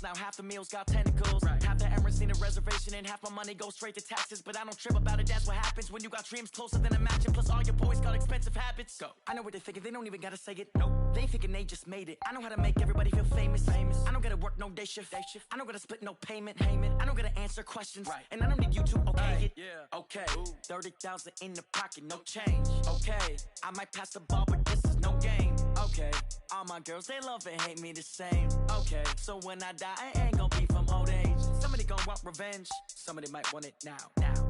Now half the meals got tentacles. Half the Emirates need a reservation, and half my money goes straight to taxes. But I don't trip about it, that's what happens when you got dreams closer than a match. Plus all your boys got expensive habits. Go. I know what they're thinking, they don't even gotta say it. Nope. They thinking they just made it. I know how to make everybody feel famous. I don't gotta work no day shift. I don't gotta split no payment. I don't gotta answer questions. And I don't need you to okay it. Okay. 30,000 in the pocket, no change. Okay. I might pass the ball, but this is no game. Okay. All my girls, they love and hate me the same. Okay. So when I die, I ain't gonna be from old age. Somebody gon' want revenge. Somebody might want it now.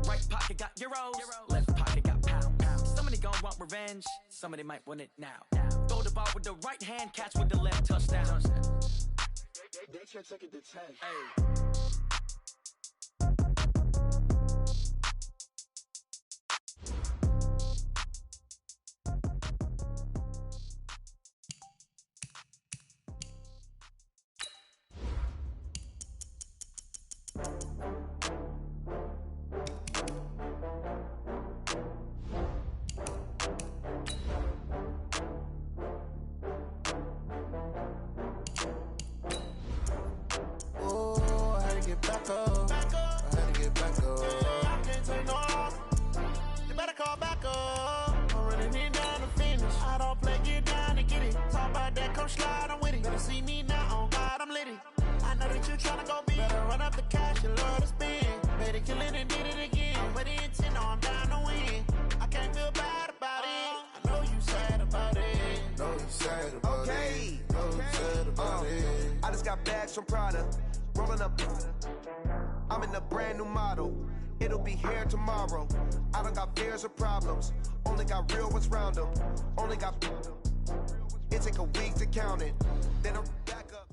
Right pocket got euros. Left pocket got pound. Somebody gon' want revenge. Somebody might want it now. Throw the ball with the right hand, catch with the left, touchdown. They check it to 10. Hey. From Prada, rolling up. I'm in a brand new model. It'll be here tomorrow. I don't got fears or problems. Only got real ones round them. Only got. It take a week to count it. Then I'm back up.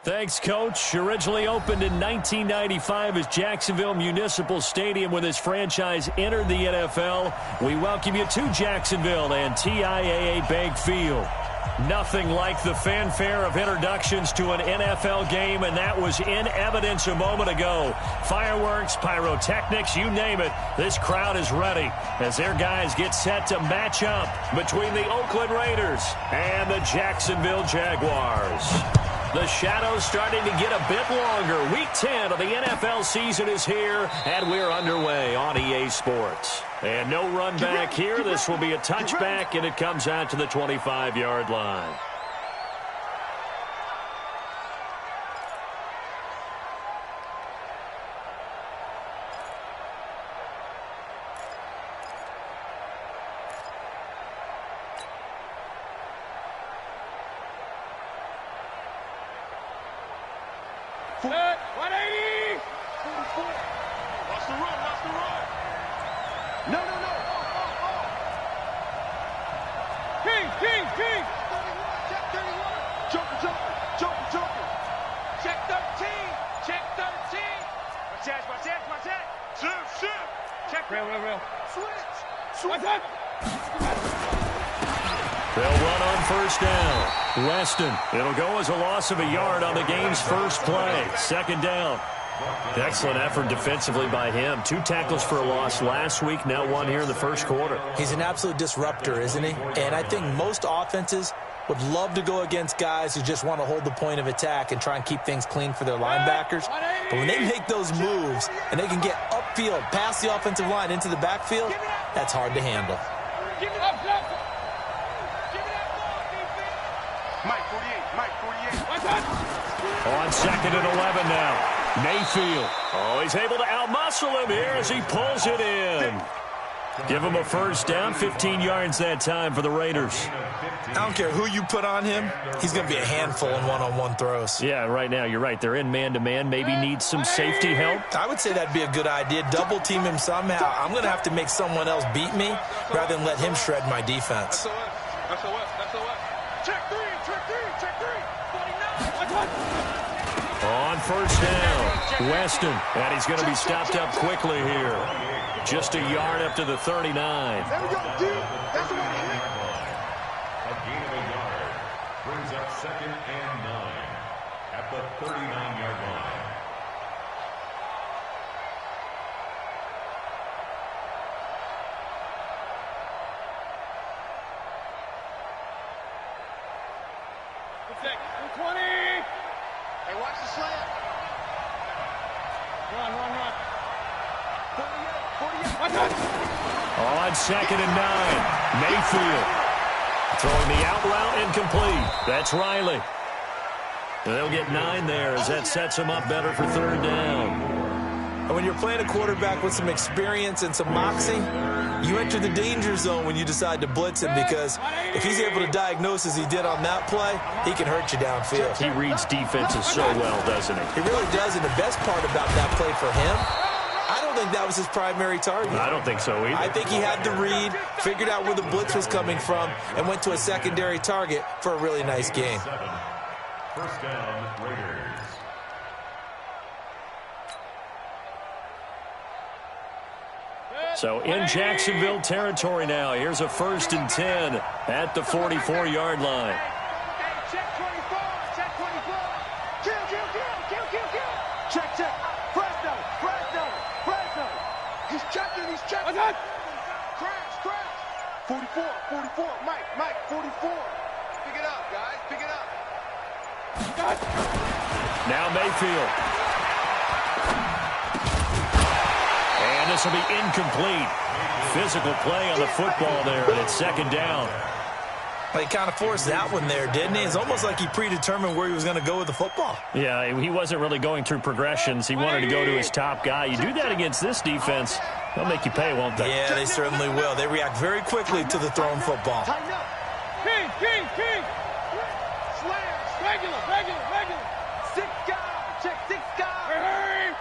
Thanks, Coach. Originally opened in 1995 as Jacksonville Municipal Stadium when this franchise entered the NFL. We welcome you to Jacksonville and TIAA Bank Field. Nothing like the fanfare of introductions to an NFL game, and that was in evidence a moment ago. Fireworks, pyrotechnics, you name it. This crowd is ready as their guys get set to match up between the Oakland Raiders and the Jacksonville Jaguars. The shadows starting to get a bit longer. Week 10 of the NFL season is here, and we're underway on EA Sports. And no run back here. This will be a touchback, and it comes out to the 25-yard line. Set, 180! 44. Watch the run, watch the run. No. King. Check 31. Joker. Check 13. Watch that. Shift. Check. Real. Switch. Watch that. They'll run on first down. Weston. It'll go as a loss of a yard on the game's first play. Second down. Excellent effort defensively by him. 2 tackles for a loss last week, now 1 here in the first quarter. He's an absolute disruptor, isn't he? And I think most offenses would love to go against guys who just want to hold the point of attack and try and keep things clean for their linebackers. But when they make those moves and they can get upfield, past the offensive line into the backfield, that's hard to handle. Mike 48. On second and 11 now. Mayfield. Oh, he's able to outmuscle him here as he pulls it in. Give him a first down, 15 yards that time for the Raiders. I don't care who you put on him, he's going to be a handful in one-on-one throws. Yeah, right now, you're right. They're in man-to-man, maybe need some safety help. I would say that'd be a good idea. Double team him somehow. I'm going to have to make someone else beat me rather than let him shred my defense. Check three. 49. On first down, Weston. And he's going to be stopped up quickly here. Just a yard up to the 39. There we go, dude. That's the one here. A gain of a yard brings up 2nd and 9 at the 39-yard line. 6. 20. Hey, watch the slant. Run. 48. On 2nd and 9, Mayfield throwing the out route incomplete. That's Riley. And they'll get 9 there as that sets them up better for 3rd down. And when you're playing a quarterback with some experience and some moxie, you enter the danger zone when you decide to blitz him, because if he's able to diagnose as he did on that play, he can hurt you downfield. He reads defenses so well, doesn't he? He really does, and the best part about that play for him, I don't think that was his primary target. I don't think so either. I think he had the read, figured out where the blitz was coming from, and went to a secondary target for a really nice game. 1st down, Raiders. So in Jacksonville territory now. Here's a 1st and 10 at the 44-yard line. Check 24. Check 24. Kill. Check. Fresno. He's checking. Crash. 44. Mike, 44. Pick it up, guys. Pick it up. Now Mayfield. And this will be incomplete. Physical play on the football there, and it's 2nd down. He kind of forced that one there, didn't he? It's almost like he predetermined where he was going to go with the football. Yeah, he wasn't really going through progressions. He wanted to go to his top guy. You do that against this defense, they'll make you pay, won't they? Yeah, they certainly will. They react very quickly to the thrown football. Tighten up. King. Slams. Regular. 6 guys. Check 6 guys. Hurry.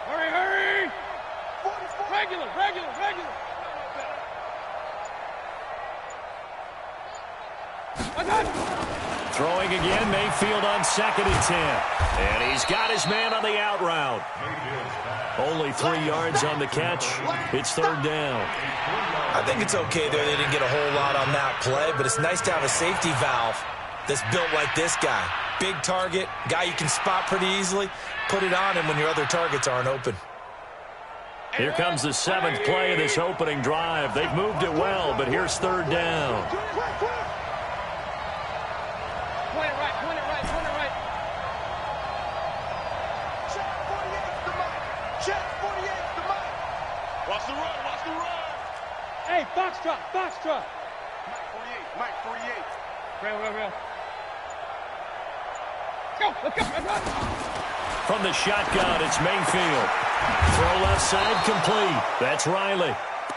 Hurry. 44. Regular. Throwing again, Mayfield on 2nd and 10. And he's got his man on the out route. Only 3 yards on the catch. It's 3rd down. I think it's okay there. They didn't get a whole lot on that play, but it's nice to have a safety valve that's built like this guy. Big target, guy you can spot pretty easily. Put it on him when your other targets aren't open. Here comes the 7th play of this opening drive. They've moved it well, but here's 3rd down. Point it right. Check 48's the mic. Check 48's the mic. Watch the run. Hey, Foxtrot. Mike 48. Real. Let's go. From the shotgun, it's Mayfield. Throw left side complete. That's Riley.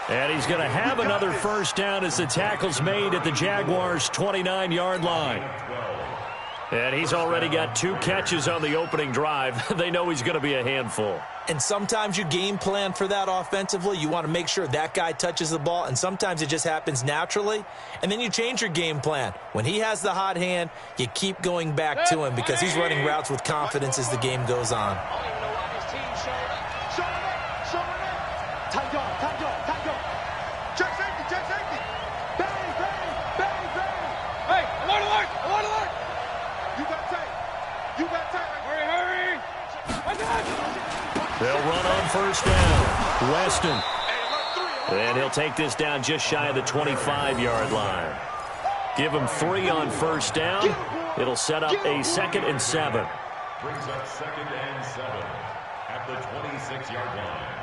And he's going to have another 1st down as the tackle's made at the Jaguars' 29-yard line. And he's already got 2 catches on the opening drive. They know he's going to be a handful. And sometimes you game plan for that offensively. You want to make sure that guy touches the ball, and sometimes it just happens naturally. And then you change your game plan. When he has the hot hand, you keep going back to him because he's running routes with confidence as the game goes on. Check safety. Bang. Hey, alert. You got tape. Hurry. They'll run on 1st down. Weston. And he'll take this down just shy of the 25-yard line. Give him 3 on 1st down. It'll set up a 2nd and 7. Brings up 2nd and 7 at the 26-yard line.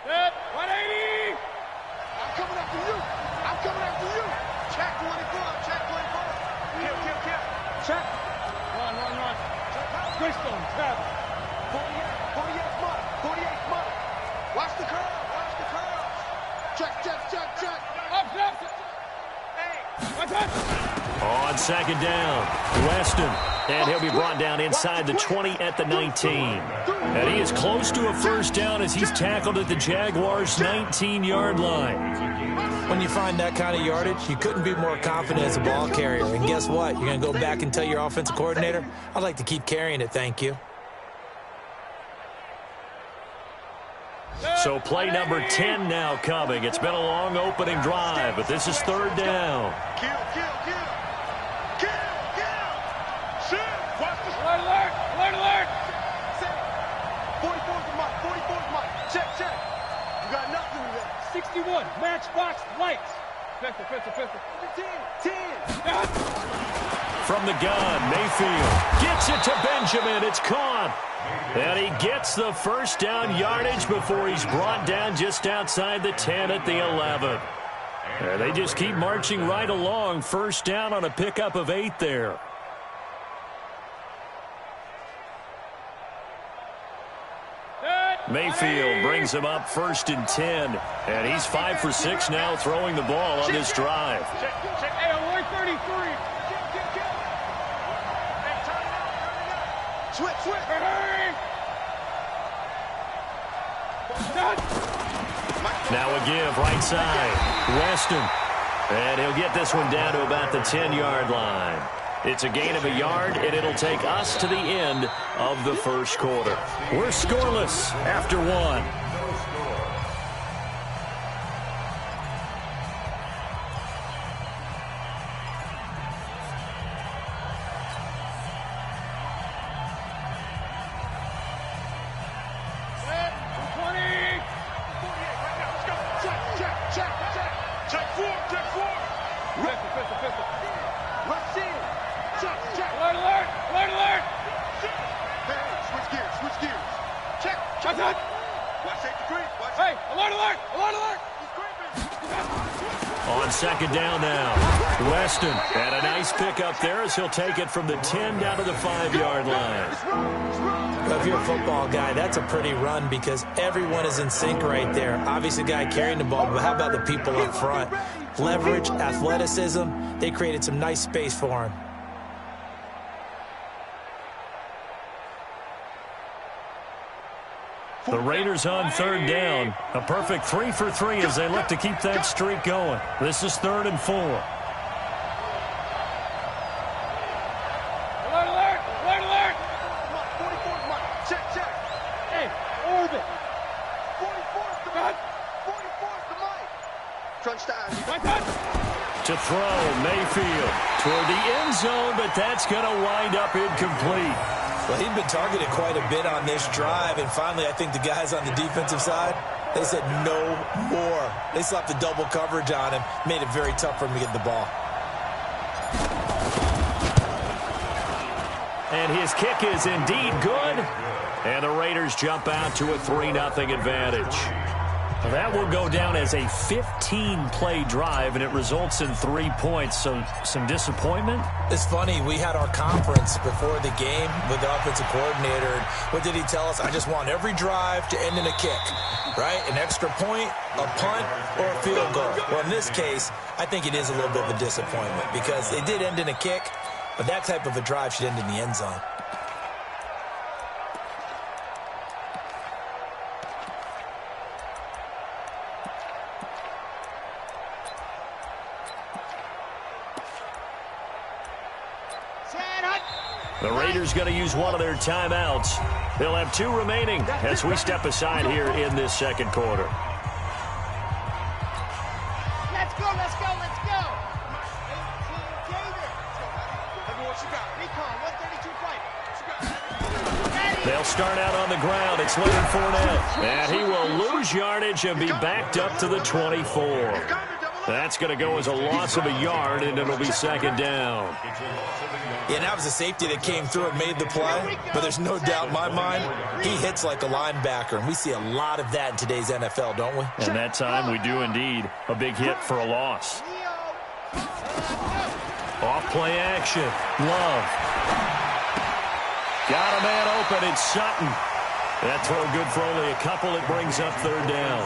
Set. 180. I'm coming after you. Check 24. Kill. Check. Run. Greystone, travel. 48's money. Watch the curve. Check. Up. Hey. On 2nd down, Weston. And he'll be brought down inside the 20 at the 19. And he is close to a 1st down as he's tackled at the Jaguars' 19-yard line. When you find that kind of yardage, you couldn't be more confident as a ball carrier. And guess what? You're going to go back and tell your offensive coordinator, I'd like to keep carrying it, thank you. So play number 10 now coming. It's been a long opening drive, but this is third down. Kill. Shoot. Watch this. Alert. 44's the mic. 44's the mic. Check. You got nothing to that. 61. Matchbox lights. Pistol. 10. From the gun, Mayfield gets it to Benjamin. It's caught. And he gets the first down yardage before he's brought down just outside the 10 at the 11. And they just keep marching right along. First down on a pickup of 8 there. Mayfield brings him up 1st and 10. And he's 5 for 6 now throwing the ball on this drive. Check. Hey, alert 33. Switch. Hey. Now a give right side. Weston. And he'll get this one down to about the 10-yard line. It's a gain of a yard, and it'll take us to the end of the first quarter. We're scoreless after 1. On second down now, Weston, and a nice pickup there as he'll take it from the 10 down to the 5-yard line. Well, if you're a football guy, that's a pretty run because everyone is in sync right there. Obviously, the guy carrying the ball, but how about the people up front? Leverage, athleticism, they created some nice space for him. The Raiders on third down. A perfect 3 for 3 as they look to keep that streak going. This is 3rd and 4. Alert. Come on, 44's mic. Check. Hey, orbit. 44's the mic. 44's the mic. Crunch time. To throw, Mayfield toward the end zone, but that's going to wind up incomplete. Well, he'd been targeted quite a bit on this drive, and finally I think the guys on the defensive side, they said no more. They slapped the double coverage on him, made it very tough for him to get the ball. And his kick is indeed good, and the Raiders jump out to a 3-0 advantage. Well, that will go down as a 15-play drive, and it results in 3 points. So some disappointment? It's funny. We had our conference before the game with the offensive coordinator. And what did he tell us? I just want every drive to end in a kick, right? An extra point, a punt, or a field goal. Well, in this case, I think it is a little bit of a disappointment because it did end in a kick, but that type of a drive should end in the end zone. The Raiders going to use one of their timeouts. They'll have 2 remaining as we step aside here in this second quarter. Let's go. 18 David. Everyone, you got recon, 132 fight. They'll start out on the ground. It's Leonard Fournette. And he will lose yardage and be backed up to the 24. That's going to go as a loss of a yard, and it'll be second down. Yeah, that was a safety that came through and made the play, but there's no doubt in my mind, he hits like a linebacker, and we see a lot of that in today's NFL, don't we? And that time we do indeed. A big hit for a loss. Off-play action. Love. Got a man open. It's Sutton. That throw good for only a couple. It brings up third down.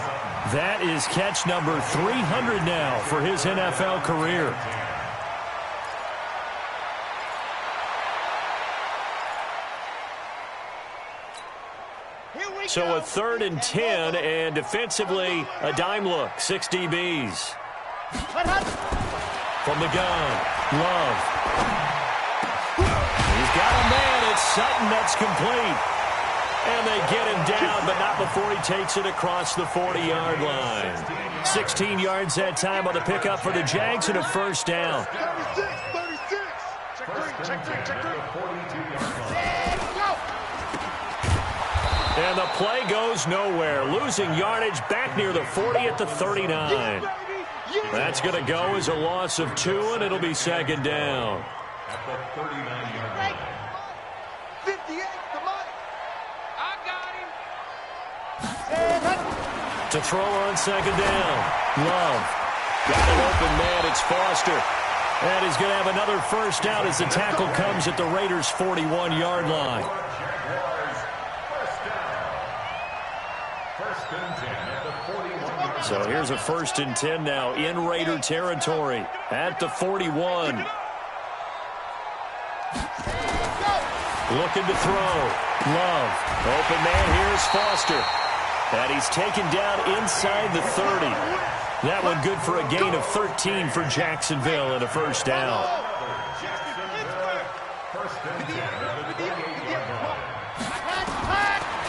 That is catch number 300 now for his NFL career. So a 3rd and 10, and defensively a dime look. 6 DBs. From the gun, Love. He's got a man. It's Sutton. That's complete. And they get him down, but not before he takes it across the 40-yard line. 16 yards that time on the pickup for the Jags and a first down. 36. Check three. And the play goes nowhere. Losing yardage back near the 40 at the 39. That's going to go as a loss of 2, and it'll be second down. At the 39-yard line. 58, the mic. I got him. To throw on second down. Love. Got an open man. It's Foster. And he's going to have another first down as the tackle comes at the Raiders' 41-yard line. So here's a 1st and 10 now in Raider territory at the 41. Looking to throw. Love. Open man, here's Foster. And he's taken down inside the 30. That one good for a gain of 13 for Jacksonville and a first down.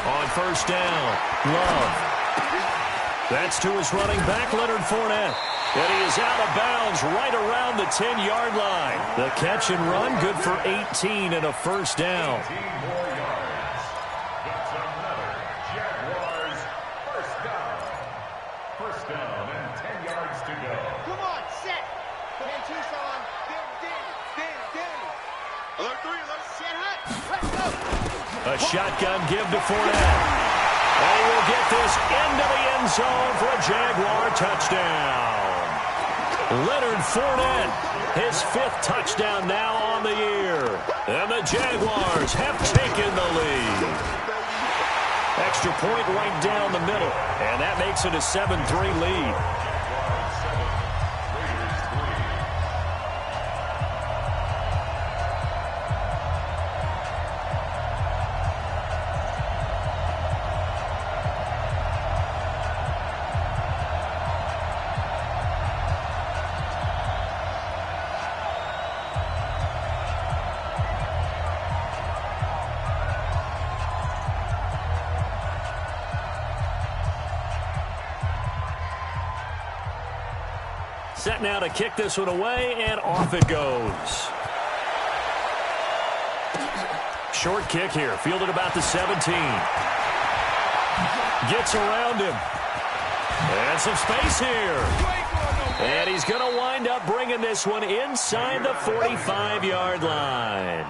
On first down, Love. That's to his running back, Leonard Fournette. And he is out of bounds right around the 10-yard line. The catch and run good for 18 and a first down. 18 more yards. That's another Jaguars first down. First down and 10 yards to go. Come on, set. Dan Tucson. Danny. Alert 3, alert. Set hut. Let's go. A shotgun give to Fournette. And he will get this into the end zone for a Jaguar touchdown. Leonard Fournette, his 5th touchdown now on the year. And the Jaguars have taken the lead. Extra point right down the middle. And that makes it a 7-3 lead. Set now to kick this one away, and off it goes. Short kick here, fielded about the 17. Gets around him. And some space here. And he's going to wind up bringing this one inside the 45-yard line.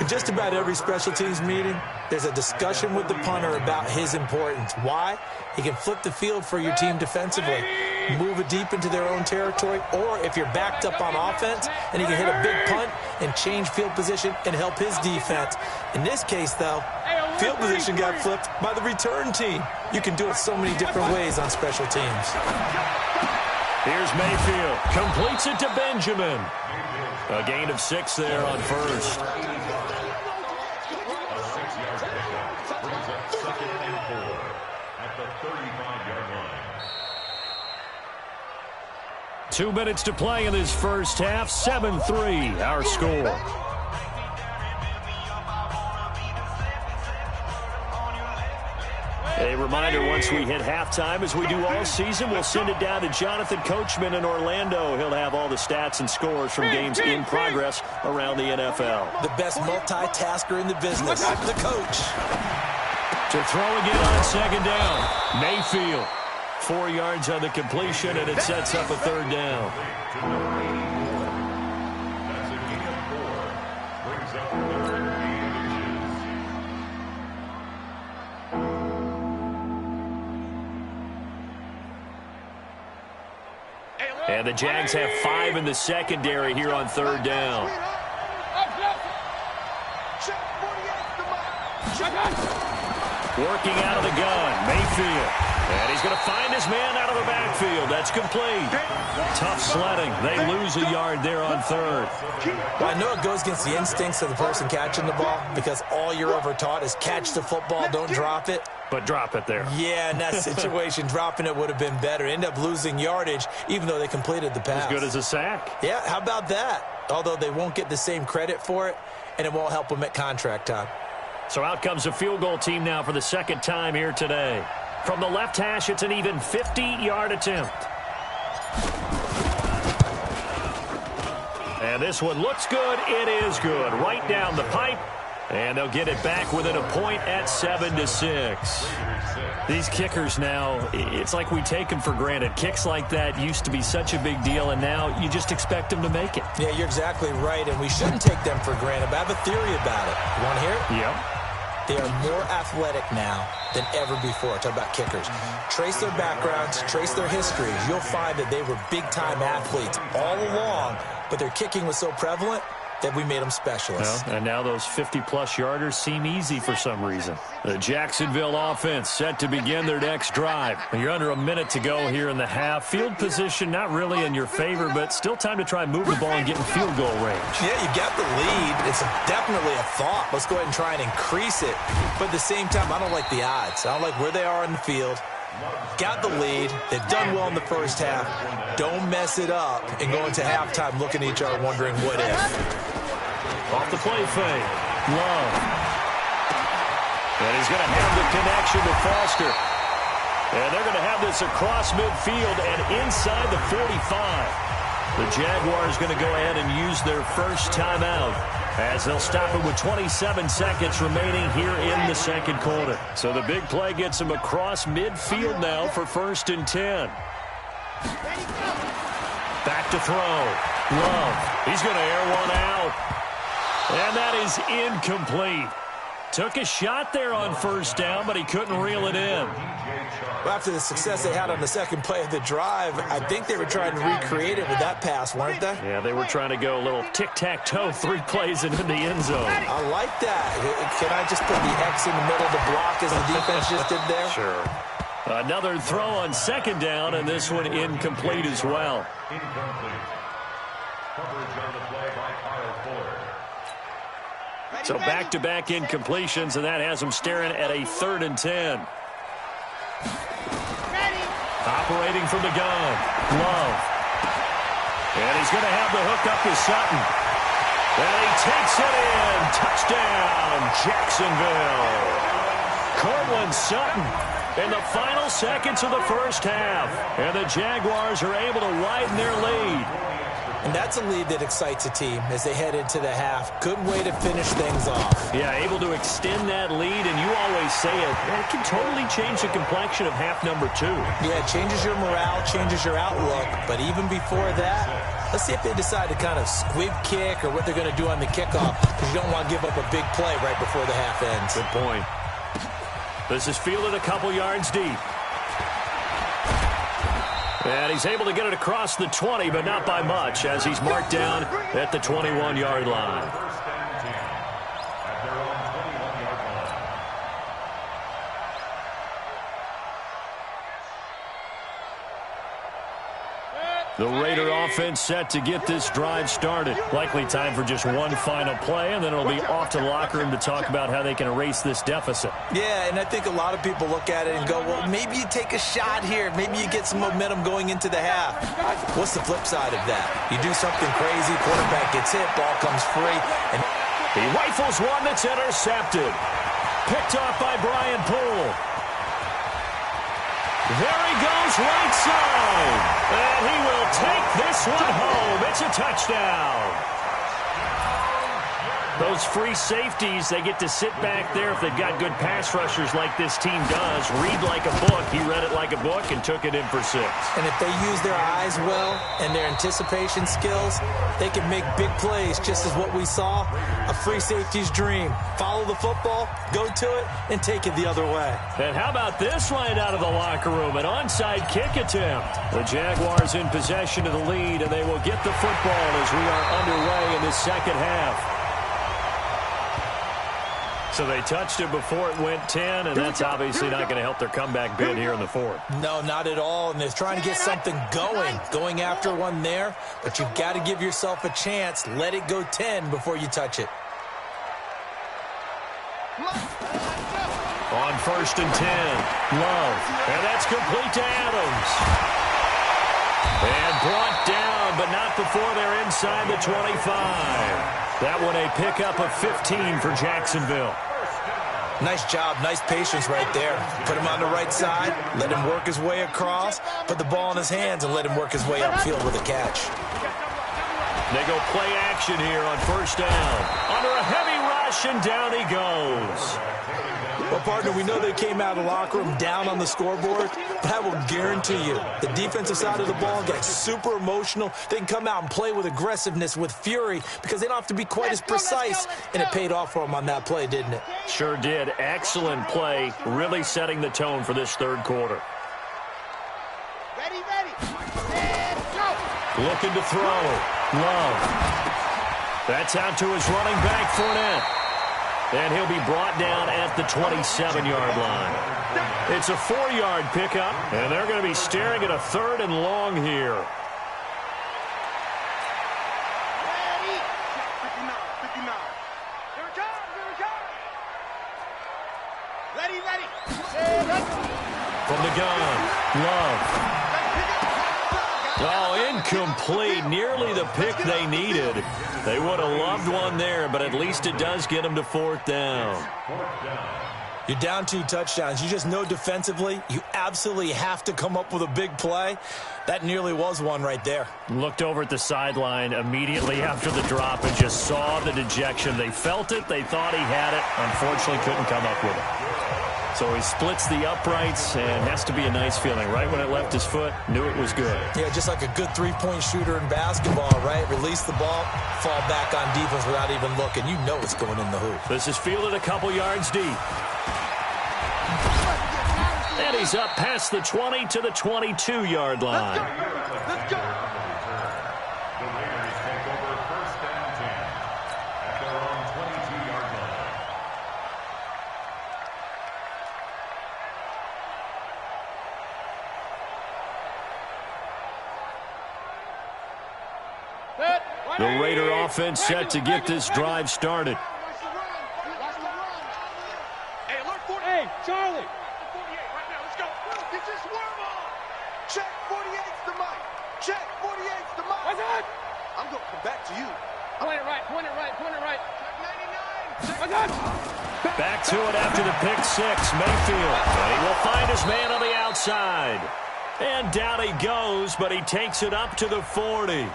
In just about every special teams meeting, there's a discussion with the punter about his importance. Why? He can flip the field for your team defensively, move it deep into their own territory, or if you're backed up on offense, and he can hit a big punt and change field position and help his defense. In this case, though, field position got flipped by the return team. You can do it so many different ways on special teams. Here's Mayfield. Completes it to Benjamin. A gain of 6 there on first. A 6-yard pickup brings up 2nd and 4 at the 35-yard line. 2 minutes to play in this first half. 7-3 our score. A reminder, once we hit halftime, as we do all season, we'll send it down to Jonathan Coachman in Orlando. He'll have all the stats and scores from games in progress around the NFL. The best multitasker in the business, the coach. To throw again on second down, Mayfield. 4 yards on the completion, and it sets up a 3rd down. That's a gain of 4. Brings up 3rd and inches. And the Jags have 5 in the secondary here on 3rd down. Working out of the gun, Mayfield. And he's going to find his man out of the backfield. That's complete. Tough sledding. They lose a yard there on 3rd. Well, I know it goes against the instincts of the person catching the ball because all you're ever taught is catch the football, don't drop it. But drop it there. Yeah, in that situation, dropping it would have been better. End up losing yardage, even though they completed the pass. As good as a sack. Yeah, how about that? Although they won't get the same credit for it, and it won't help them at contract time. So out comes a field goal team now for the second time here today. From the left hash, it's an even 50-yard attempt. And this one looks good. It is good. Right down the pipe. And they'll get it back within a point at 7-6. These kickers now, it's like we take them for granted. Kicks like that used to be such a big deal, and now you just expect them to make it. Yeah, you're exactly right, and we shouldn't take them for granted. But I have a theory about it. You want to hear it? Yep. They are more athletic now than ever before. Talk about kickers. Trace their backgrounds, trace their histories. You'll find that they were big-time athletes all along, but their kicking was so prevalent that we made them specialists. Well, and now those 50-plus yarders seem easy for some reason. The Jacksonville offense set to begin their next drive. You're under a minute to go here in the half. Field position not really in your favor, but still time to try and move the ball and get in field goal range. Yeah, you got the lead. It's definitely a thought. Let's go ahead and try and increase it. But at the same time, I don't like the odds. I don't like where they are on the field. Got the lead. They've done well in the first half. Don't mess it up and go into halftime looking at each other wondering what if. Off the play fake. Love. And he's going to have the connection with Foster. And they're going to have this across midfield and inside the 45. The Jaguars going to go ahead and use their first timeout as they'll stop it with 27 seconds remaining here in the second quarter. So the big play gets them across midfield now for 1st and 10. Back to throw. Love. He's going to air one out. And that is incomplete. Took a shot there on first down, but he couldn't reel it in. Well, after the success they had on the second play of the drive, I think they were trying to recreate it with that pass, weren't they? Yeah, they were trying to go a little tic-tac-toe, 3 plays and in the end zone. I like that. Can I just put the X in the middle to block as the defense just did there? Sure. Another throw on second down, and this one incomplete as well. Incomplete. Coverage on the play by Kyle Fuller. So back-to-back incompletions, and that has them staring at a 3rd and 10. Operating from the gun. Love. And he's going to have the hook up to Sutton. And he takes it in. Touchdown, Jacksonville. Cortland Sutton in the final seconds of the first half. And the Jaguars are able to widen their lead. And that's a lead that excites a team as they head into the half. Good way to finish things off. Yeah, able to extend that lead, and you always say it can totally change the complexion of half number 2. Yeah, it changes your morale, changes your outlook. But even before that, let's see if they decide to kind of squib kick or what they're going to do on the kickoff, because you don't want to give up a big play right before the half ends. Good point. This is fielded a couple yards deep. And he's able to get it across the 20, but not by much, as he's marked down at the 21-yard line. First and 10 at their own 21-yard line. The Raider offense set to get this drive started. Likely time for just one final play, and then it'll be off to the locker room to talk about how they can erase this deficit. Yeah, and I think a lot of people look at it and go, well, maybe you take a shot here. Maybe you get some momentum going into the half. What's the flip side of that? You do something crazy, quarterback gets hit, ball comes free, and he rifles one that's intercepted. Picked off by Brian Poole. There he goes, right side. And he will take this one home. It's a touchdown. Those free safeties, they get to sit back there if they've got good pass rushers like this team does. Read like a book. He read it like a book and took it in for 6. And if they use their eyes well and their anticipation skills, they can make big plays, just as what we saw. A free safety's dream. Follow the football, go to it, and take it the other way. And how about this right out of the locker room? An onside kick attempt. The Jaguars in possession of the lead, and they will get the football as we are underway in the second half. So they touched it before it went 10, and that's obviously not going to help their comeback bid here in the 4th. No, not at all, and they're trying to get something going after one there, but you've got to give yourself a chance. Let it go 10 before you touch it. On 1st and 10, Love, and that's complete to Adams. And brought down, but not before they're inside the 25. That one a pickup of 15 for Jacksonville. First Nice job, nice patience right there. Put him on the right side, let him work his way across, put the ball in his hands, and let him work his way upfield with a catch. They go play action here on first down. Under a heavy rush, and down he goes. Well, partner, we know they came out of the locker room down on the scoreboard, but I will guarantee you the defensive side of the ball gets super emotional. They can come out and play with aggressiveness, with fury, because they don't have to be quite as precise, and it paid off for them on that play, didn't it? Sure did. Excellent play, really setting the tone for this third quarter. Ready, and go! Looking to throw. Love. That's out to his running back, Fournette. And he'll be brought down at the 27-yard line. It's a 4-yard pickup, and they're going to be staring at a 3rd and long here. Ready! 59. Here it comes! Ready! From the gun, Love. Oh, incomplete. Nearly the pick they needed. They would have loved one there, but at least it does get them to 4th down. You're down 2 touchdowns. You just know defensively you absolutely have to come up with a big play. That nearly was one right there. Looked over at the sideline immediately after the drop and just saw the dejection. They felt it. They thought he had it. Unfortunately, couldn't come up with it. So he splits the uprights, and has to be a nice feeling. Right when it left his foot, knew it was good. Yeah, just like a good three-point shooter in basketball, right? Release the ball, fall back on defense without even looking. You know it's going in the hoop. This is fielded a couple yards deep. And he's up past the 20 to the 22-yard line. Let's go! The Raiders take over first and 10 at their own 22-yard line. The Raider offense set to get this drive started. Hey, alert 48. Hey, Charlie. 48 right now. Let's go. Get your swerve on. Check 48's the mic. Check 48's the mic. What's that? I'm going to come back to you. Point it right. Check 99. What's that? Back to it after the pick six. Mayfield. And he will find his man on the outside. And down he goes, but he takes it up to the 40.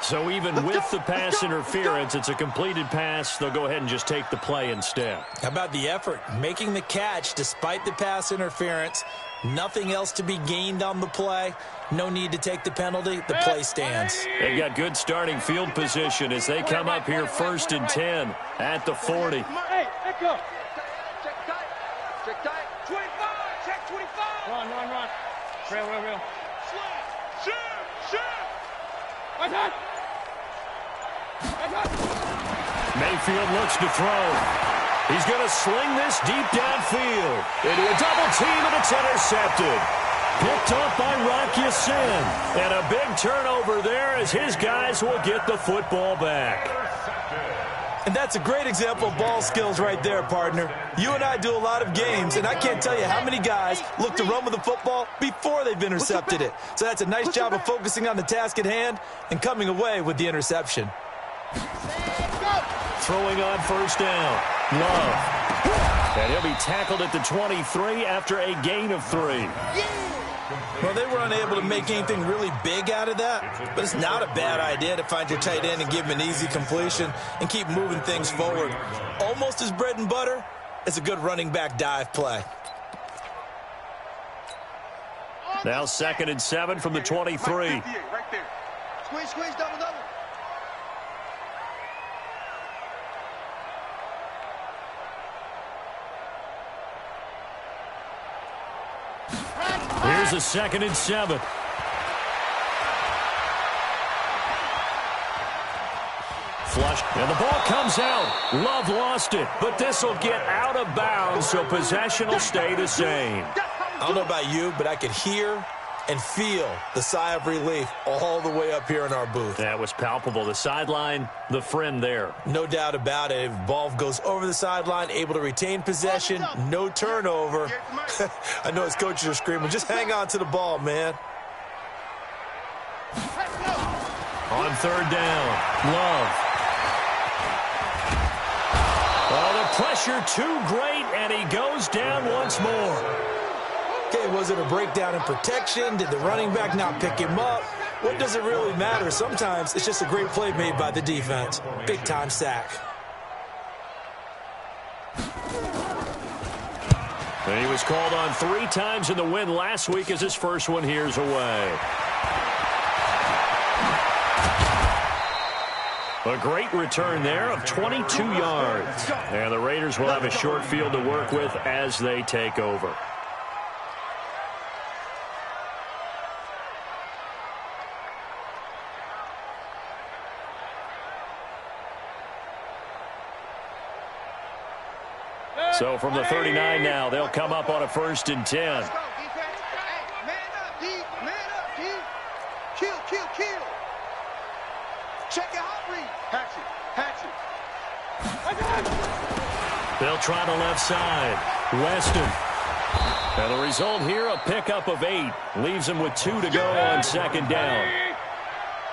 So even with the pass interference, it's a completed pass. They'll go ahead and just take the play instead. How about the effort? Making the catch despite the pass interference. Nothing else to be gained on the play. No need to take the penalty. The play stands. They've got good starting field position as they come up here 1st and 10 at the 40. Hey, let go. Check tight. Check tight. 25. Check 25. Run. Real. Shoot. What's that? Mayfield looks to throw. He's going to sling this deep downfield into a double team, and it's intercepted. Picked up by Rock Ya-Sin. And a big turnover there as his guys will get the football back. And that's a great example of ball skills right there, partner. You and I do a lot of games, and I can't tell you how many guys look to run with the football before they've intercepted it. So that's a nice job of focusing on the task at hand and coming away with the interception. Throwing on first down. Love. And he'll be tackled at the 23 after a gain of 3. Well, they were unable to make anything really big out of that, but it's not a bad idea to find your tight end and give him an easy completion and keep moving things forward. Almost as bread and butter as a good running back dive play. Now 2nd and 7 from the 23. Right there. Squeeze, double. Here's a 2nd and 7. Flushed, and the ball comes out. Love lost it, but this will get out of bounds, so possession will stay the same. I don't know about you, but I could hear and feel the sigh of relief all the way up here in our booth. That was palpable. The sideline, the friend there. No doubt about it. If ball goes over the sideline, able to retain possession, no turnover. I know his coaches are screaming, just hang on to the ball, man. On 3rd down, Love. Oh, the pressure too great, and he goes down once more. Okay, was it a breakdown in protection? Did the running back not pick him up? What does it really matter? Sometimes it's just a great play made by the defense. Big-time sack. And he was called on 3 times in the win last week as his first one here's away. A great return there of 22 yards. And the Raiders will have a short field to work with as they take over. So from the 39 now, they'll come up on a 1st and 10. Let's go, defense. Hey, man up, D. Man up, D. Kill, kill, kill. Check your hot read. Hatchet, hatchet. They'll try the left side. Weston. And the result here, a pickup of 8. Leaves them with 2 to go on 2nd down.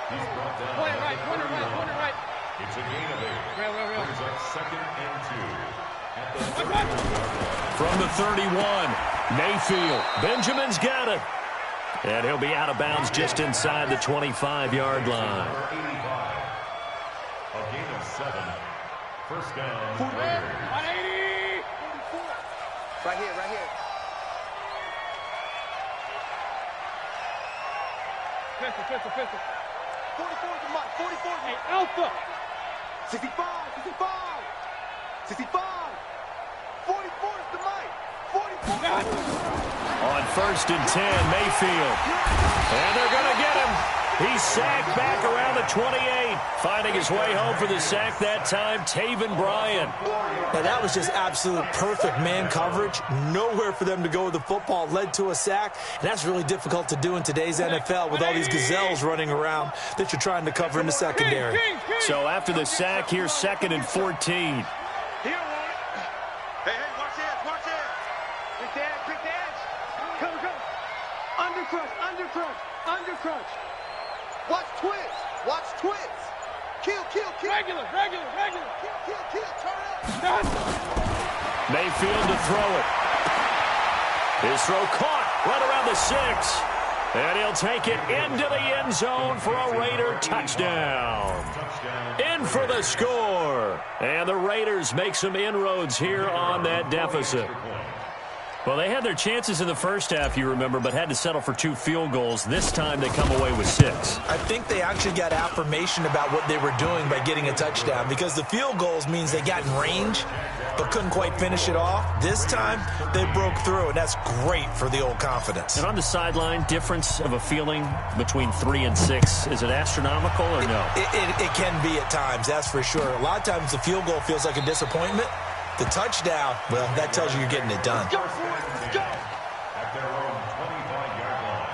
He's brought down. Point it right. It's a gain of 8. Real. Brings up 2nd and 2. From the 31, Mayfield. Benjamin's got it. And he'll be out of bounds just inside the 25-yard line. A gain of 7. 1st down. 180. Right here. 44 is the mic. 44. Hey, Alpha. 65. 44 is the mic. 44. On 1st and 10, Mayfield. And they're going to get him. He's sacked back around the 28. Finding his way home for the sack that time, Taven Bryan. Now, that was just absolute perfect man coverage. Nowhere for them to go with the football. Led to a sack. And that's really difficult to do in today's NFL with all these gazelles running around that you're trying to cover in the secondary. So after the sack, here's 2nd and 14. Hey, watch this. Quick edge. Come. Undercrush. Watch twist. Kill. Regular. Kill. Turn up. Mayfield to throw it. His throw caught right around the 6. And he'll take it into the end zone for a Raider touchdown. In for the score. And the Raiders make some inroads here on that deficit. Well, they had their chances in the first half, you remember, but had to settle for 2 field goals. This time they come away with 6. I think they actually got affirmation about what they were doing by getting a touchdown, because the field goals means they got in range but couldn't quite finish it off. This time they broke through, and that's great for the old confidence. And on the sideline, difference of a feeling between 3 and 6, is it astronomical or no? It can be at times, that's for sure. A lot of times the field goal feels like a disappointment. The touchdown, well, that tells you you're getting it done. Go for it. Go. At their own 25-yard line.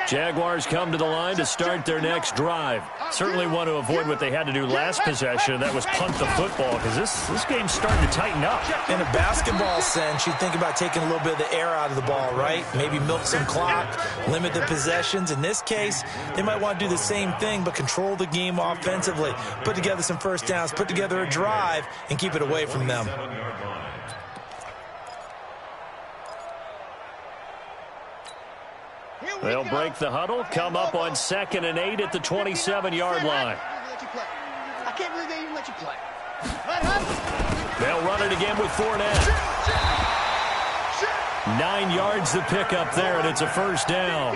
Jaguars come to the line to start their next drive. Certainly want to avoid what they had to do last possession. That was punt the football, because this game's starting to tighten up. In a basketball sense, you think about taking a little bit of the air out of the ball, right? Maybe milk some clock, limit the possessions. In this case, they might want to do the same thing, but control the game offensively. Put together some first downs, put together a drive, and keep it away from them. They'll break the huddle, come up on 2nd and 8 at the 27-yard line. I can't believe they even let you play. They'll run it again with Fournette. 9 yards to pick up there, and it's a 1st down.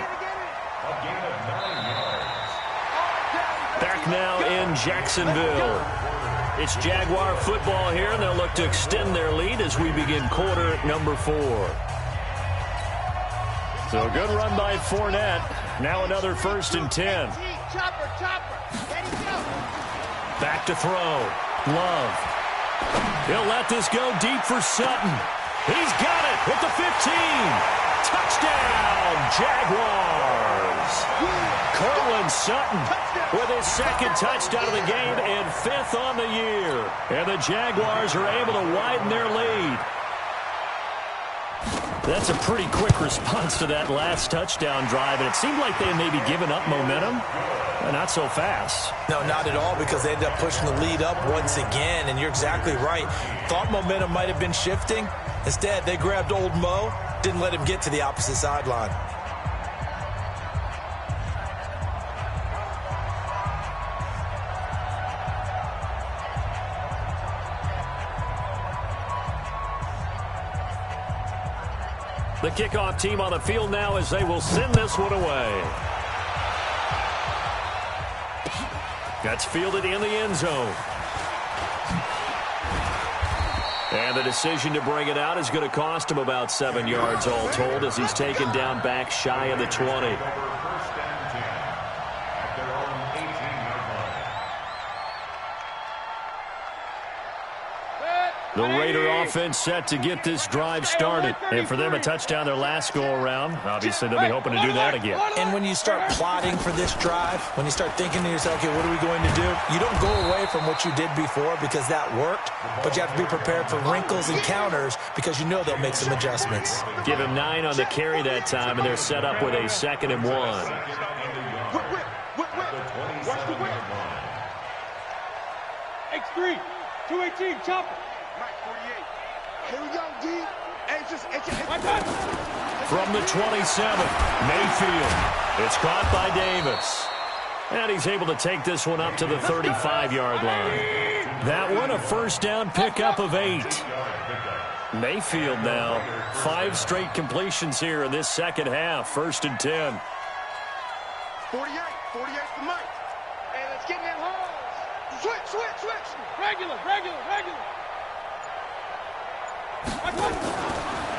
Back now in Jacksonville. It's Jaguar football here, and they'll look to extend their lead as we begin quarter number 4. So a good run by Fournette. Now another 1st and 10. Back to throw. Love. He'll let this go deep for Sutton. He's got it at the 15. Touchdown, Jaguars. Cortland Sutton with his 2nd touchdown of the game and 5th on the year. And the Jaguars are able to widen their lead. That's a pretty quick response to that last touchdown drive, and it seemed like they had maybe given up momentum. Not so fast. No, not at all, because they ended up pushing the lead up once again, and you're exactly right. Thought momentum might have been shifting. Instead, they grabbed old Mo, didn't let him get to the opposite sideline. The kickoff team on the field now as they will send this one away. That's fielded in the end zone. And the decision to bring it out is going to cost him about 7 yards all told as he's taken down back shy of the 20. The Raider offense set to get this drive started. And for them, a touchdown their last go-around. Obviously, they'll be hoping to do that again. And when you start plotting for this drive, when you start thinking to yourself, okay, what are we going to do? You don't go away from what you did before because that worked, but you have to be prepared for wrinkles and counters because you know they'll make some adjustments. Give him 9 on the carry that time, and they're set up with a 2nd and 1. X3, 218, chopper. Here we go, D. From the 27, Mayfield. It's caught by Davis. And he's able to take this one up to the 35-yard line. That one a first down pickup of 8. Mayfield now, 5 straight completions here in this second half. 1st and 10. 48 to Mike. Hey, let's get in that hole. Switch. Regular.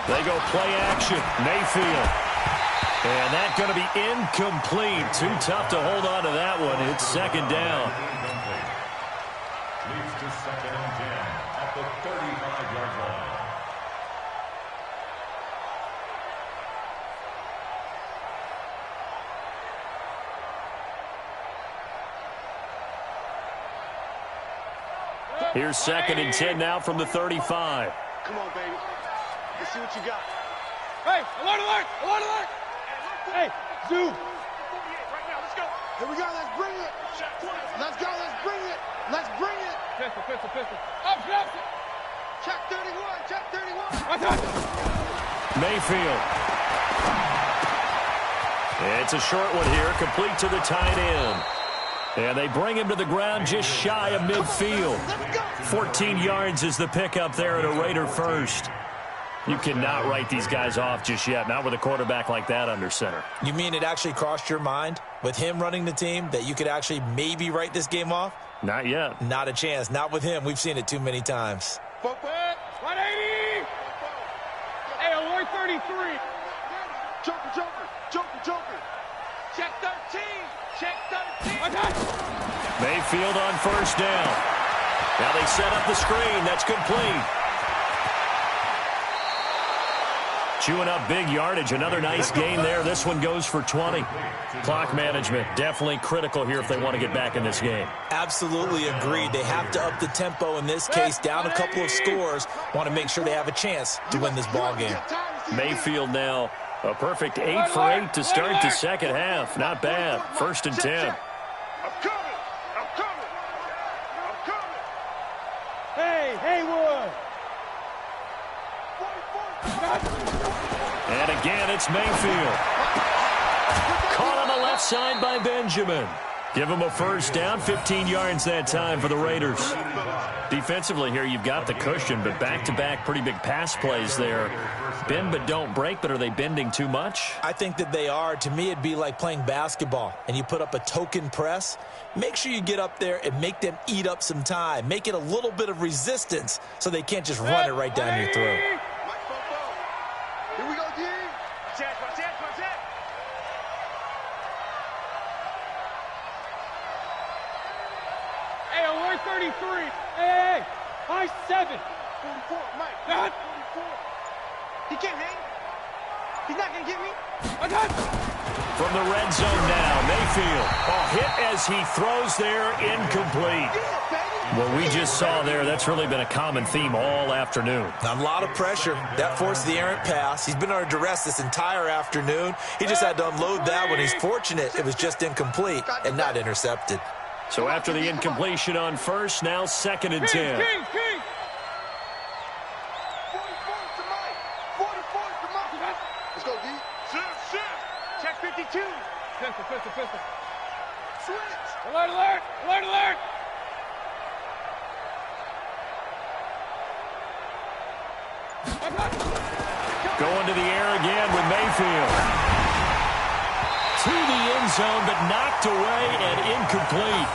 They go play action. Mayfield. And that's going to be incomplete. Too tough to hold on to that one. It's 2nd down. Leads to 2nd and 10 at the 35-yard line. Here's 2nd and 10 now from the 35. Come on, baby. Let's see what you got. Hey, alert! Hey, zoom. 48 right now. Let's go. Here we go. Let's bring it. Let's bring it. Pistol. Up. Check 31. Mayfield. It's a short one here, complete to the tight end. And they bring him to the ground just shy of midfield. 14 yards is the pickup there at a Raider first. You cannot write these guys off just yet, not with a quarterback like that under center. You mean it actually crossed your mind with him running the team that you could actually maybe write this game off? Not yet. Not a chance. Not with him. We've seen it too many times. 180. Hey, alert 33. Joker. Check 13. Mayfield on first down. Now they set up the screen. That's complete. Chewing up big yardage. Another nice gain there. This one goes for 20. Clock management definitely critical here if they want to get back in this game. Absolutely agreed. They have to up the tempo in this case. Down a couple of scores. Want to make sure they have a chance to win this ball game. Mayfield now a perfect 8 for 8 to start the second half. Not bad. 1st and 10. I'm coming. Hey, Haywood. And again, it's Mayfield. Caught on the left side by Benjamin. Give him a first down, 15 yards that time for the Raiders. Defensively here, you've got the cushion, but back-to-back pretty big pass plays there. Bend but don't break, but are they bending too much? I think that they are. To me, it'd be like playing basketball, and you put up a token press. Make sure you get up there and make them eat up some time. Make it a little bit of resistance so they can't just run it right down your throat. Here we go, D. Check. Hey, alert 33. Hey, high 7. 44, Mike. 44. He can't hang. He's not going to get me. From the red zone now, Mayfield. Hit as he throws there, incomplete. Yeah, baby. What we just saw there, that's really been a common theme all afternoon. A lot of pressure. That forced the errant pass. He's been under duress this entire afternoon. He just had to unload that one. He's fortunate it was just incomplete and not intercepted. So after the incompletion on first, now 2nd and 10. Let's go, D. Shift. Check 52. Pistol. Switch. Alert. Going to the air again with Mayfield. To the end zone, but knocked away and incomplete.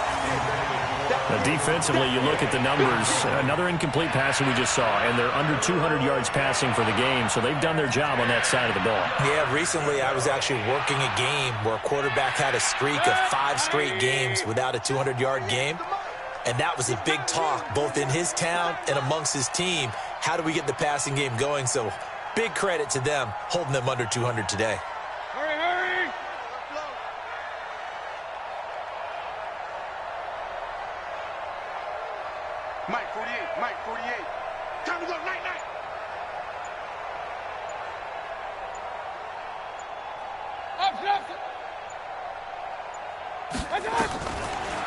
Now, defensively, you look at the numbers. Another incomplete pass that we just saw, and they're under 200 yards passing for the game, so they've done their job on that side of the ball. Yeah, recently I was actually working a game where a quarterback had a streak of 5 straight games without a 200-yard game, and that was a big talk both in his town and amongst his team. How do we get the passing game going? So big credit to them holding them under 200 today. Hurry. Mike 48. Time to go, night.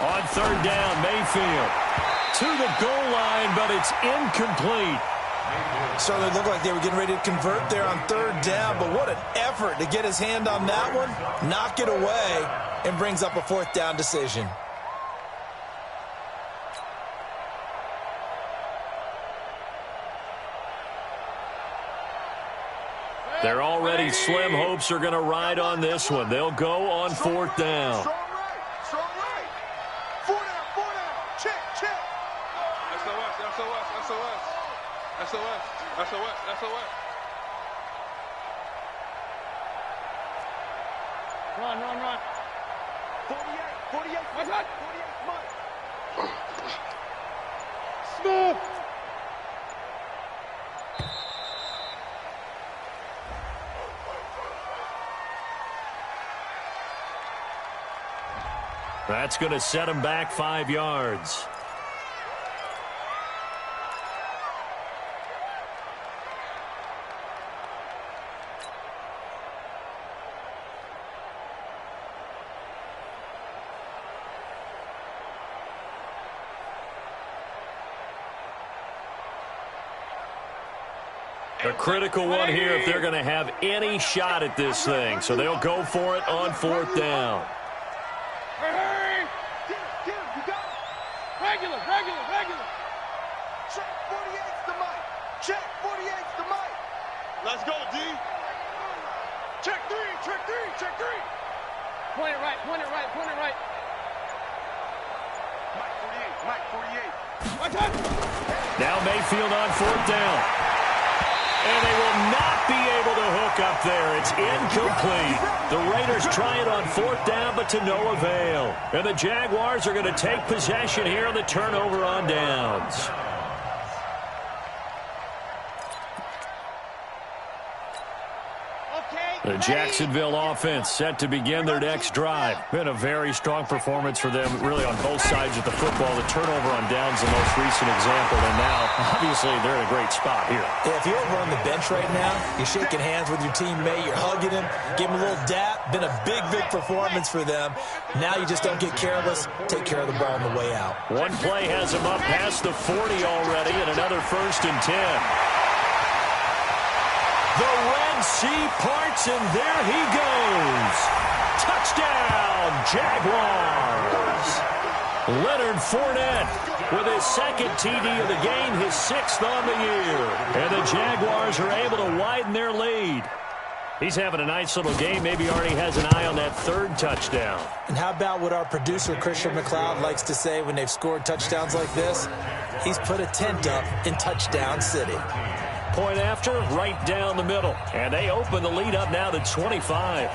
On 3rd down, Mayfield to the goal line, but it's incomplete. So they looked like they were getting ready to convert there on 3rd down, but what an effort to get his hand on that one, knock it away, and brings up a 4th down decision. They're already slim hopes are going to ride on this one. They'll go on 4th down. Strong right. 4 down. Check. SOS. Run. 48. What's that? 48, Mike. Smooth. That's going to set him back 5 yards. A critical one here if they're going to have any shot at this thing. So they'll go for it on 4th down. Hurry! Get him, you got it. Regular. Check 48's the mic. Check 48's the mic. Let's go, D. Check 3. Point it right. Mike 48. Watch out! Now Mayfield on 4th down. And they will not be able to hook up there. It's incomplete. The Raiders try it on 4th down, but to no avail. And the Jaguars are going to take possession here on the turnover on downs. The Jacksonville offense set to begin their next drive. Been a very strong performance for them, really on both sides of the football. The turnover on downs, the most recent example. And now, obviously, they're in a great spot here. Yeah, if you're over on the bench right now, you're shaking hands with your teammate, you're hugging him, give him a little dap. Been a big performance for them. Now you just don't get careless. Take care of the ball on the way out. One play has him up past the 40 already, and another 1st and 10. The Red Sea parts, and there he goes. Touchdown, Jaguars. Leonard Fournette with his 2nd TD of the game, his 6th on the year. And the Jaguars are able to widen their lead. He's having a nice little game. Maybe already has an eye on that 3rd touchdown. And how about what our producer, Christian McLeod, likes to say when they've scored touchdowns like this? He's put a tent up in Touchdown City. Point after, right down the middle. And they open the lead up now to 25.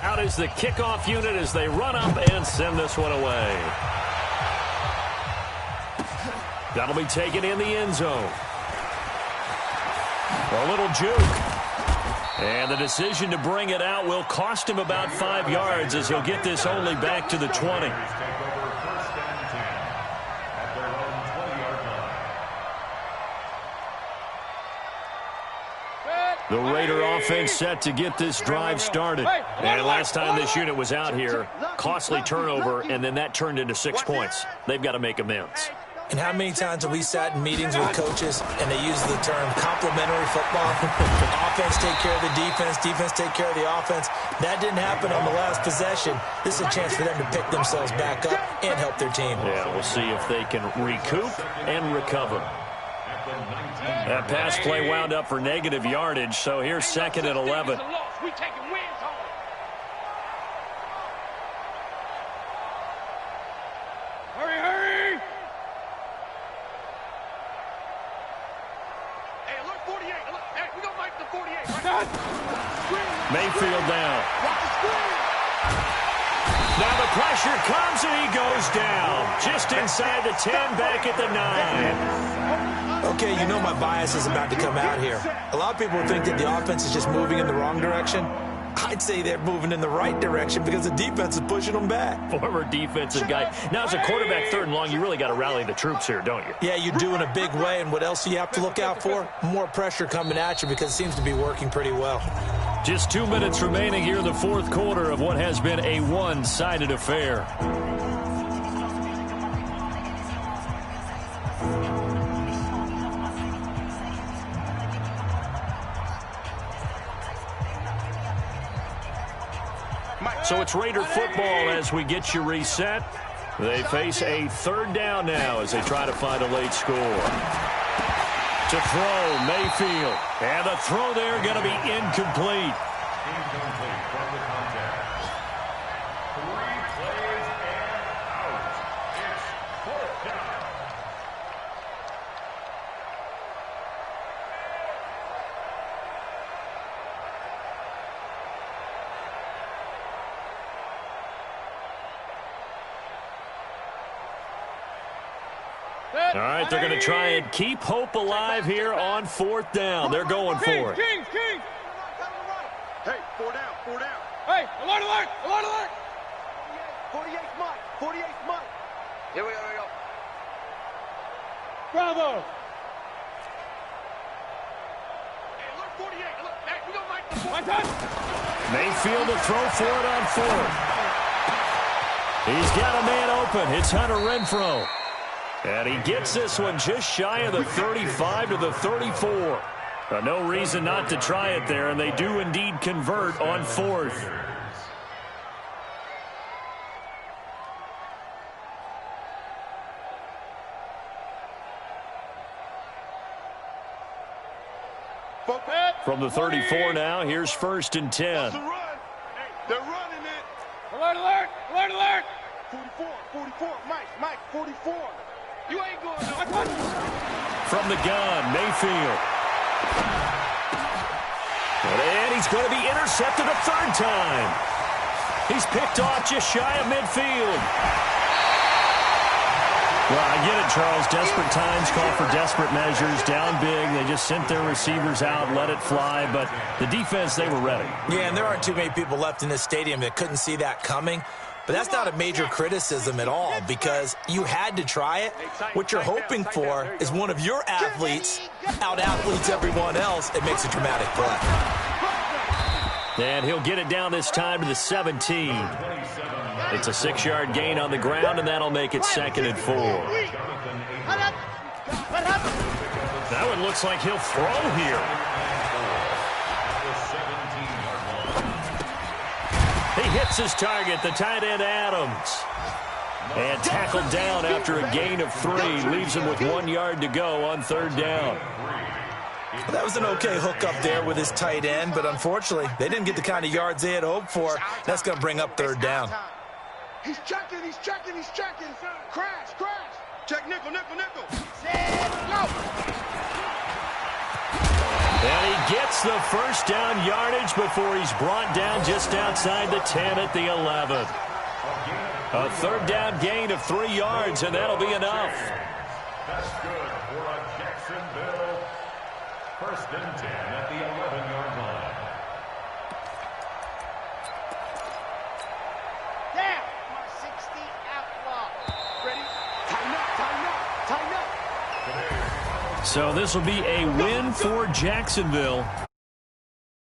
out is the kickoff unit as they run up and send this one away. That'll be taken in the end zone. A little juke. And the decision to bring it out will cost him about 5 yards as he'll get this only back to the 20. The Raider offense set to get this drive started. And last time this unit was out here, costly turnover, and then that turned into 6 points. They've got to make amends. And how many times have we sat in meetings with coaches and they use the term complementary football? Offense take care of the defense, defense take care of the offense. That didn't happen on the last possession. This is a chance for them to pick themselves back up and help their team. Yeah, we'll see if they can recoup and recover. That pass play wound up for negative yardage, so here's 2nd and 11. We taking wins home. Hurry, hurry! Hey, alert 48. Alert. Hey, we gonna make the 48. Right? Mayfield now. Now the pressure comes and he goes down. Just inside the 10, back at the 9. Okay, you know my bias is about to come out here. A lot of people think that the offense is just moving in the wrong direction. I'd say they're moving in the right direction because the defense is pushing them back. Former defensive guy. Now, as a quarterback 3rd and long, you really got to rally the troops here, don't you? Yeah, you do in a big way, and what else do you have to look out for? More pressure coming at you because it seems to be working pretty well. Just 2 minutes remaining here in the 4th quarter of what has been a one-sided affair. So it's Raider football as we get you reset. They face a 3rd down now as they try to find a late score. To throw, Mayfield. And the throw there going to be incomplete. Incomplete from the contact. 3 plays and out. It's 4th down. All right, they're going to try and keep hope alive here on 4th down. They're going for it. King. Hey, 4 down, 4 down. Hey, alert, alert, alert, alert. 48's Mike, 48's Mike. Here we go. Bravo. Hey, alert 48. Alert. Hey, we gonna make the 1 touch. Mayfield to throw for it on 4th. He's got a man open. It's Hunter Renfrow. And he gets this one just shy of the 35 to the 34. No reason not to try it there, and they do indeed convert on 4th. From the 34 now, here's 1st and 10. Run. Hey, they're running it. Alert, alert, alert, alert. 44, Mike, 44. You ain't going no. From the gun, Mayfield. And he's going to be intercepted a 3rd time. He's picked off just shy of midfield. Well, I get it, Charles. Desperate times call for desperate measures. Down big. They just sent their receivers out, let it fly. But the defense, they were ready. Yeah, and there aren't too many people left in this stadium that couldn't see that coming. But that's not a major criticism at all because you had to try it. What you're hoping for is one of your athletes out-athletes everyone else. It makes a dramatic play. And he'll get it down this time to the 17. It's a 6-yard gain on the ground, and that'll make it 2nd and 4. That one looks like he'll throw here. He hits his target, the tight end Adams. And tackled down after a gain of 3. Leaves him with 1 yard to go on 3rd down. Well, that was an okay hook up there with his tight end, but unfortunately, they didn't get the kind of yards they had hoped for. That's going to bring up 3rd down. He's checking. Crash. Check nickel. Set, go. And he gets the first down yardage before he's brought down just outside the 10 at the 11. A third down gain of 3 yards, and that'll be enough. That's good for a Jacksonville 1st and 10 at the 11-yard line. Down. 60 outlaw. Ready? Tighten up, tighten up, tighten up. So this will be a win for Jacksonville.